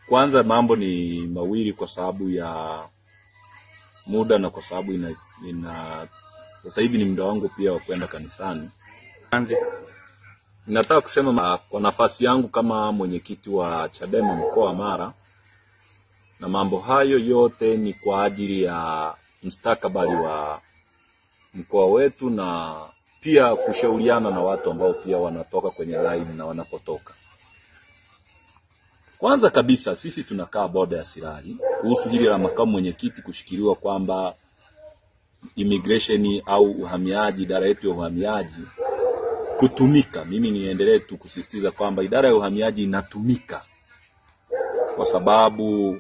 Kwanza mambo ni mawili kwa sababu ya muda na kwa sababu sasa hivi ni muda wangu pia wa kwenda kanisani. Nataka kusema kwa nafasi yangu kama mwenyekiti wa Chadema mkoa wa Mara, na mambo hayo yote ni kwa ajili ya mustakabali wa mkoa wetu na pia kushauriana na watu ambao pia wanatoka kwenye line na wanapotoka. Kwanza kabisa sisi tunakaa boda ya Sirari kuhusu hili la makamu mwenyekiti kushikiliwa kwamba immigration au uhamiaji, idara yetu ya uhamiaji kutumika. Mimi niendelee tu kusisitiza kwamba idara ya uhamiaji inatumika kwa sababu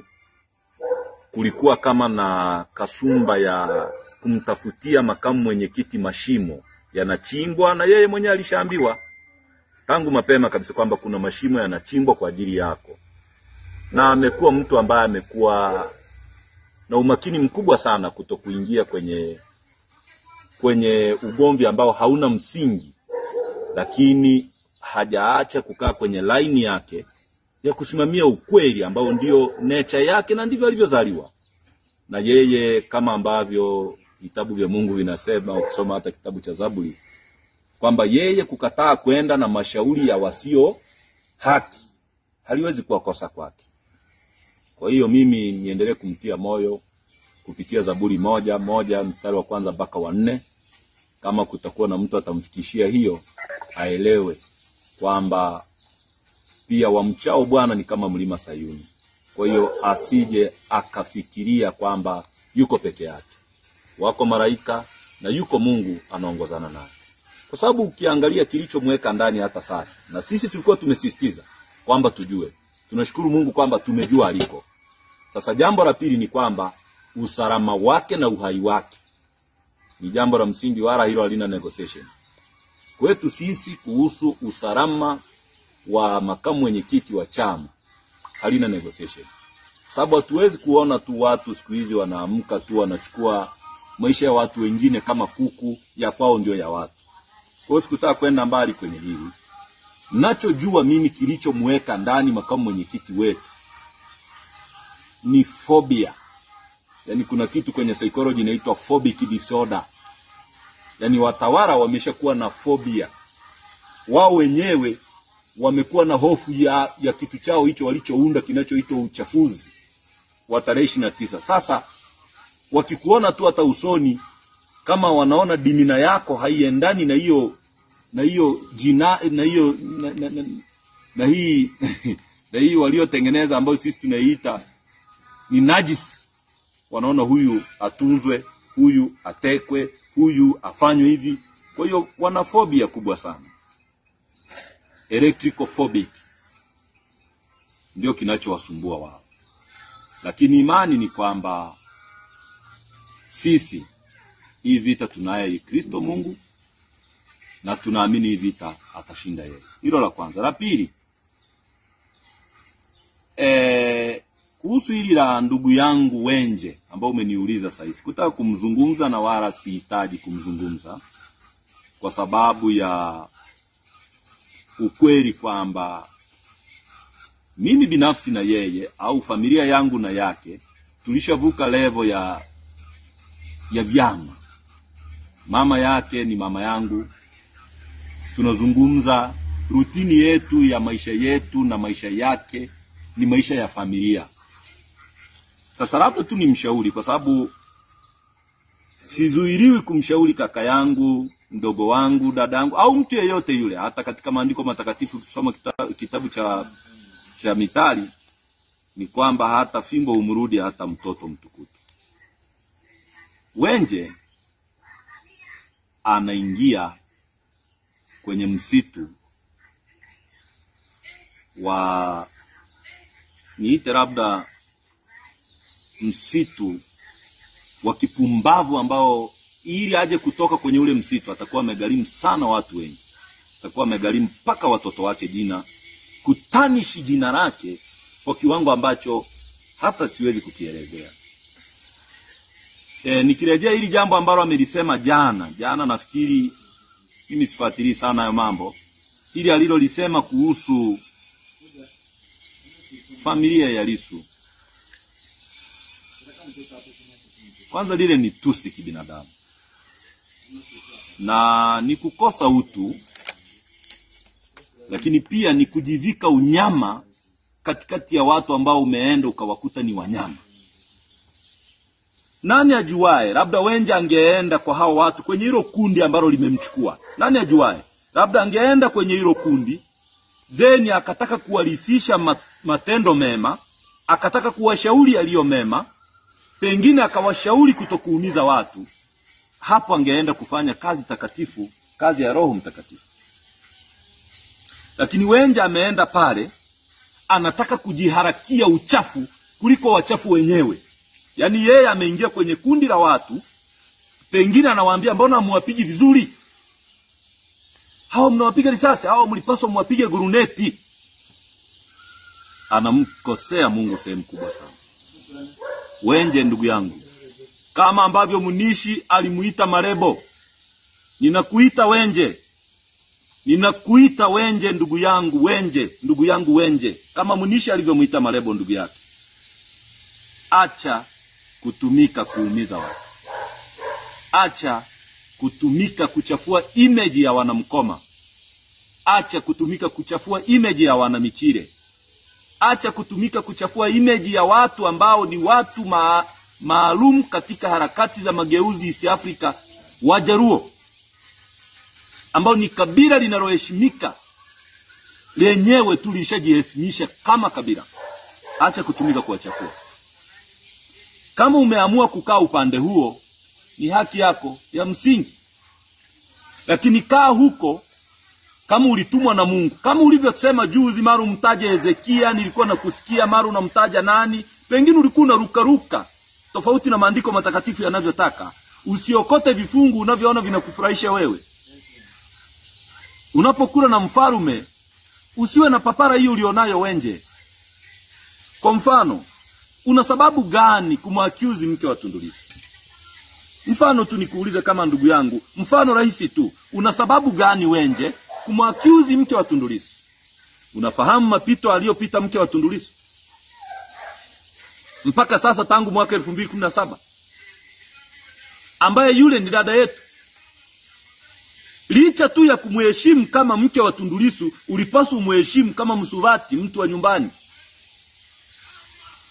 kulikuwa kama na kasumba ya kumtafutia makamu mwenyekiti mashimo yanachimbwa, na yeye mwenyewe alishaambiwa tangu mapema kabisa kwamba kuna mashimo yanachimbwa kwa ajili yako. Na amekuwa mtu ambaye amekuwa na umakini mkubwa sana kutokuingia kwenye ugomvi ambao hauna msingi, lakini hajaacha kukaa kwenye line yake ya kusimamia ukweli ambao ndio nature yake na ndivyo alivyozaliwa. Na yeye kama ambavyo vitabu vya Mungu vinasema, ukisoma hata kitabu cha Zaburi, kwamba yeye kukataa kwenda na mashauri ya wasio haki haliwezi kuwa kosa kwake. Kwa hiyo mimi niendelee kumtia moyo kupitia Zaburi moja mstari wa 1 mpaka wa 4. Kama kutakuwa na mtu atamfikishia hiyo, aelewe kwamba pia wamchao Bwana ni kama mlima Sayuni. Kwa hiyo asije akafikiria kwamba yuko peke yake. Wako malaika na yuko Mungu anaongozana naye. Kwa sababu ukiangalia kilichomweka ndani hata sasa, na sisi tulikuwa tumesisitiza kwamba tujue. Tunashukuru Mungu kwamba tumejua aliko. Sasa jambo la pili ni kwamba usalama wake na uhai wake ni jambo la msingi, wala hilo halina negotiation. Kwetu sisi kuhusu usalama wa makamu mwenyekiti wa chama halina negotiation. Sababu hatuwezi kuona tu watu siku hizi wanaamka tu wanachukua maisha ya watu wengine kama kuku, ya kwao ndio ya watu. Kwa hiyo sikutaka kwenda mbali kwenye hili. Ninachojua mimi kilichomweka ndani makamu mwenyekiti wetu ni phobia. Yaani kuna kitu kwenye psychology inaitwa phobic disorder. Yaani watawala wameshakuwa na phobia. Wao wenyewe wamekuwa na hofu ya kitu chao hicho walichounda kinachoitwa uchafuzi wa tarehe 29. Sasa wakikuona tu hata usoni, kama wanaona dimina yako haiendani na hiyo jina na hii waliotengeneza ambayo sisi tunaiita ni najis, wanaona huyu atunzwe, huyu atekwe, huyu afanywe hivi. Kwa hiyo wana phobia kubwa sana. Electrophobic ndio kinachowasumbua wao. Lakini imani ni kwamba sisi hii vita tunaye Kristo Mungu, na tunaamini hii vita atashinda yeye. Hilo la kwanza. La pili, kuhusu hili la ndugu yangu Wenje ambao umeniuliza sasa, sikutaka kumzungumza na wala sihitaji kumzungumza kwa sababu ya ukweli kwamba mimi binafsi na yeye au familia yangu na yake tulishavuka level ya vyama. Mama yake ni mama yangu. Tunazungumza rutini yetu ya maisha yetu na maisha yake ni maisha ya familia. Sasa labda tu ni mshauri, kwa sababu sizuiriwi kumshauri kaka yangu, mdogo wangu, dadangu au mtu yeyote yule. Hata katika maandiko matakatifu kusoma kitabu cha Mithali ni kwamba hata fimbo umrudi hata mtoto mtukutu. Wenje anaingia kwenye msitu wa niite labda msitu wa kipumbavu ambao ili aje kutoka kwenye ule msitu atakuwa amegharimu sana watu wengi. Atakuwa amegharimu mpaka watoto wake jina, kutanishi jina lake kwa kiwango ambacho hata siwezi kukielezea. Nikirejea hili jambo ambalo amelisema jana nafikiri mimi sifuatilii sana hayo mambo. Hili alilolisema kuhusu familia ya Lissu, kwanza lile ni tusi kibinadamu na ni kukosa utu, lakini pia ni kujivika unyama katikati ya watu ambao umeenda ukawakuta ni wanyama. Nani ajuae, labda Wenje angeenda kwa hao watu kwenye hilo kundi ambalo limemchukua. Nani ajuae, labda angeenda kwenye hilo kundi, then akataka kuwarithisha matendo mema, akataka kuwashauri yaliyo mema, pengine akawashauri kutokuumiza watu. Hapo angeenda kufanya kazi takatifu, kazi ya Roho Mtakatifu. Lakini Wenje ameenda pale, anataka kujiharakia uchafu kuliko wachafu wenyewe. Yaani yeye ameingia kwenye kundi la watu, pengine anawaambia mbona muwapigi vizuri? Hao mnawapiga risasi, hao mlipaswa muwapige guruneti. Anamkosea Mungu sehemu kubwa sana. Wenje ndugu yangu, kama ambavyo Munishi alimuita Marebo, ninakuita Wenje. Ninakuita Wenje ndugu yangu, Wenje, ndugu yangu Wenje. Kama Munishi alivyomuita Marebo ndugu yake. Acha kutumika kuumiza watu. Acha kutumika kuchafua image ya wanamkoma. Acha kutumika kuchafua image ya wanamichire. Acha kutumika kuchafua image ya watu ambao ni watu maalum katika harakati za mageuzi East Africa, Wajaruo, ambao ni kabila linaloheshimika lenyewe tulishajiheshimisha kama kabila. Acha kutumika kuwachafua. Kama umeamua kukaa upande huo, ni haki yako ya msingi. Lakini kaa huko kama ulitumwa na Mungu. Kama ulivyosema juzi, mara umtaje Hezekia, nilikuwa nakusikia, mara unamtaja nani, pengine ulikuwa unaruka tofauti na maandiko matakatifu yanavyotaka. Usiokote vifungu unavyoona vinakufurahisha wewe. Unapokula na mfarume, usiwe na papara hiyo ulionayo Wenje. Kwa mfano, una sababu gani kumaccuse mke wa Tundu Lissu? Mfano tu nikuulize kama ndugu yangu, mfano rahisi tu. Una sababu gani Wenje kumaccuse mke wa Tundu Lissu? Unafahamu mapito aliyopita mke wa Tundu Lissu? Mpaka sasa tangu mwaka 2017. Ambaye yule ni dada yetu. Licha tu ya kumheshimu kama mke wa Tundu Lissu, ulipaswa umheshimu kama Msuvati, mtu wa nyumbani.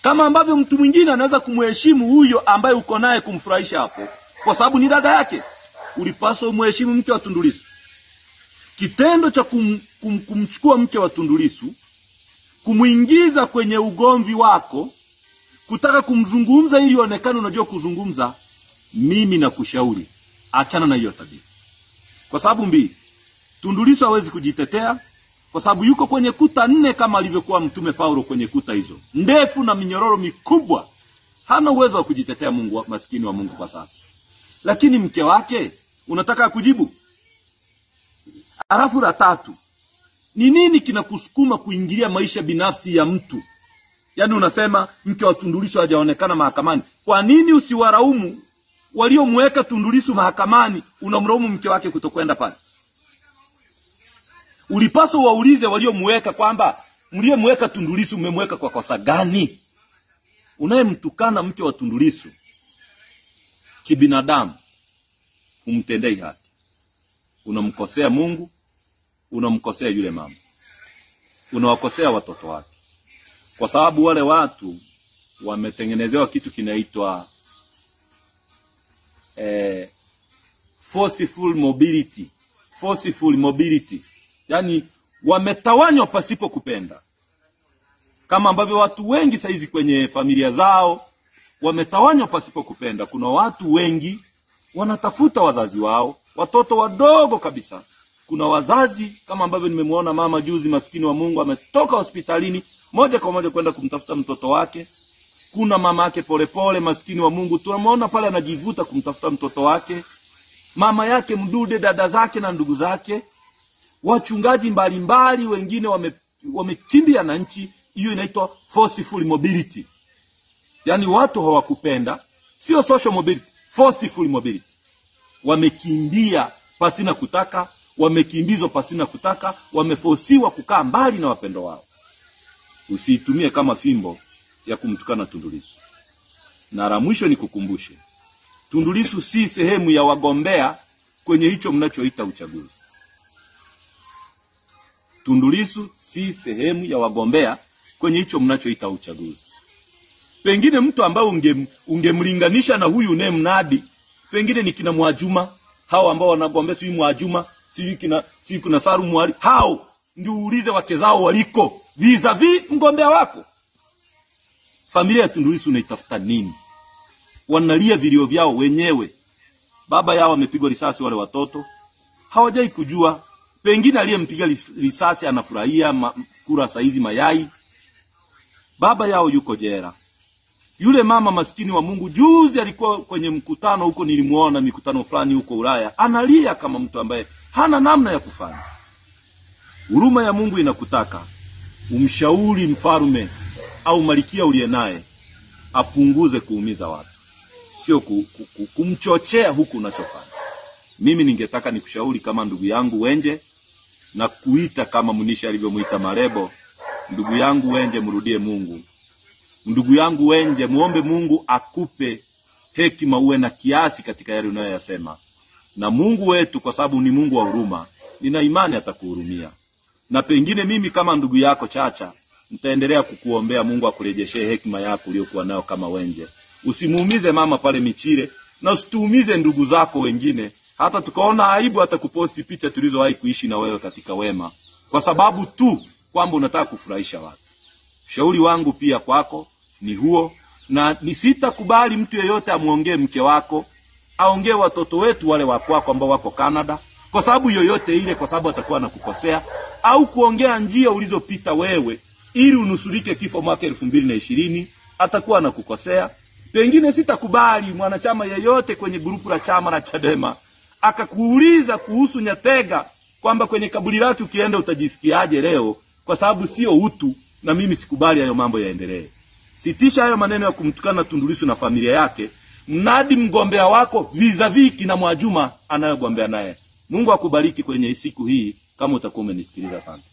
Kama ambavyo mtu mwingine anaweza kumheshimu huyo ambaye uko naye kumfurahisha hapo, kwa sababu ni dada yake, ulipaswa umheshimu mke wa Tundu Lissu. Kitendo cha kumchukua mke wa Tundu Lissu, kumuingiza kwenye ugomvi wako, kutaka kumzungumza ili onekane unajua kuzungumza, mimi nakushauri achana na hiyo tabia. Kwa sababu mbili, Tundu Lissu hawezi kujitetea kwa sababu yuko kwenye kuta 4 kama alivyokuwa Mtume Paulo kwenye kuta hizo ndefu na minyororo mikubwa. Hana uwezo wa kujitetea, Mungu maskini wa Mungu kwa sasa. Lakini mke wake unataka kujibu. Alafu la tatu, ni nini kinakusukuma kuingilia maisha binafsi ya mtu? Yaani unasema mke wa Tundu Lissu hajaonekana mahakamani. Kwa nini usiwaraumu waliomweka Tundu Lissu mahakamani, unamlaumu mke wake kutokwenda pale? Ulipaswa waulize waliomweka kwamba mliyemweka Tundu Lissu mmemweka kwa kosa gani? Unayemtukana mke wa Tundu Lissu kibinadamu, umtendei haki. Unamkosea Mungu, unamkosea yule mama, unawakosea watoto wake. Kwa sababu wale watu wametengenezewa kitu kinaitwa forceful mobility. Yaani wametawanywa pasipo kupenda. Kama ambavyo watu wengi saizi kwenye familia zao wametawanywa pasipo kupenda. Kuna watu wengi wanatafuta wazazi wao, watoto wadogo kabisa. Kuna wazazi kama ambavyo nimemuona mama juzi, maskini wa Mungu, ametoka hospitalini moja kwa moja kwenda kumtafuta mtoto wake. Kuna mama yake Polepole, maskini wa Mungu, tunamuona pale anajivuta kumtafuta mtoto wake. Mama yake Mdude, dada zake na ndugu zake. Wachungaji mbalimbali wengine wamekimbia na nchi. Hiyo inaitwa forceful mobility. Yaani watu hawakupenda, sio social mobility, forceful mobility. Wamekimbia pasina kutaka, wamekimbizwa pasina kutaka, wameforsiwa kukaa mbali na wapendo wao. usiitumie kama fimbo ya kumtukana Tundu Lissu. Na la mwisho ni kukumbushe, Tundu Lissu si sehemu ya wagombea kwenye hicho mnachoita uchaguzi. Tundu Lissu si sehemu ya wagombea kwenye hicho mnachoita uchaguzi. Pengine mtu ambaye ungemlinganisha na huyu ne mnadi, pengine ni kina Mwajuma, hao ambao wanagombea, si Mwajuma, si kuna Saru Mwali, hao ndio uulize wake zao waliko vis-a-vis mgombea wako. Familia ya Tundu Lissu unaitafuta nini? Wanalia vilio vyao wenyewe. Baba yao amepigwa risasi, wale watoto hawajai kujua. Pengine aliyempiga risasi anafurahia kura saizi mayai. Baba yao yuko jela. Yule mama maskini wa Mungu juzi alikuwa kwenye mkutano huko, nilimuona mikutano fulani huko Ulaya, analia kama mtu ambaye hana namna ya kufanya. Huruma ya Mungu inakutaka umshauri mfalme au malikia uliye naye apunguze kuumiza watu, sio kumchochea huku unachofanya. Mimi ningetaka nikushauri kama ndugu yangu Wenje, na kuita kama Munisha alivyomuita Marebo. Ndugu yangu Wenje, mrudie Mungu. Ndugu yangu Wenje, muombe Mungu akupe hekima, uwe na kiasi katika yale unayoyasema. Na Mungu wetu, kwa sababu ni Mungu wa huruma, nina imani atakuhurumia. Na pengine mimi kama ndugu yako Chacha, nitaendelea kukuombea Mungu akurejeshe hekima yako uliyokuwa nayo kama Wenje. Usimuumize mama pale Michire, na usituumize ndugu zako wengine. Hata tukaona aibu hata kuposti picha tulizowahi kuishi na wewe katika wema, kwa sababu tu kwamba unataka kufurahisha watu. Shauri wangu pia kwako ni huo, na nisitakubali mtu yeyote amuongee mke wako, aongee watoto wetu wale wa kwako ambao wako Canada, kwa sababu yoyote ile, kwa sababu atakuwa anakukosea, au kuongea njia ulizopita wewe ili unusurike kifo mwaka 2020, atakuwa anakukosea. Pengine sitakubali mwanachama yeyote kwenye grupu la chama la Chadema akakuuliza kuhusu Nyatega kwamba kwenye kaburi lake ukienda utajisikiaje leo, kwa sababu sio utu, na mimi sikubali hayo mambo yaendelee. Sitisha hayo maneno ya kumtukana Tundu Lissu na familia yake. Mnadi mgombea wako vis-a-vis kina Mwajuma anayogombea naye. Mungu akubariki kwenye siku hii kama utakuwa umenisikiliza sana.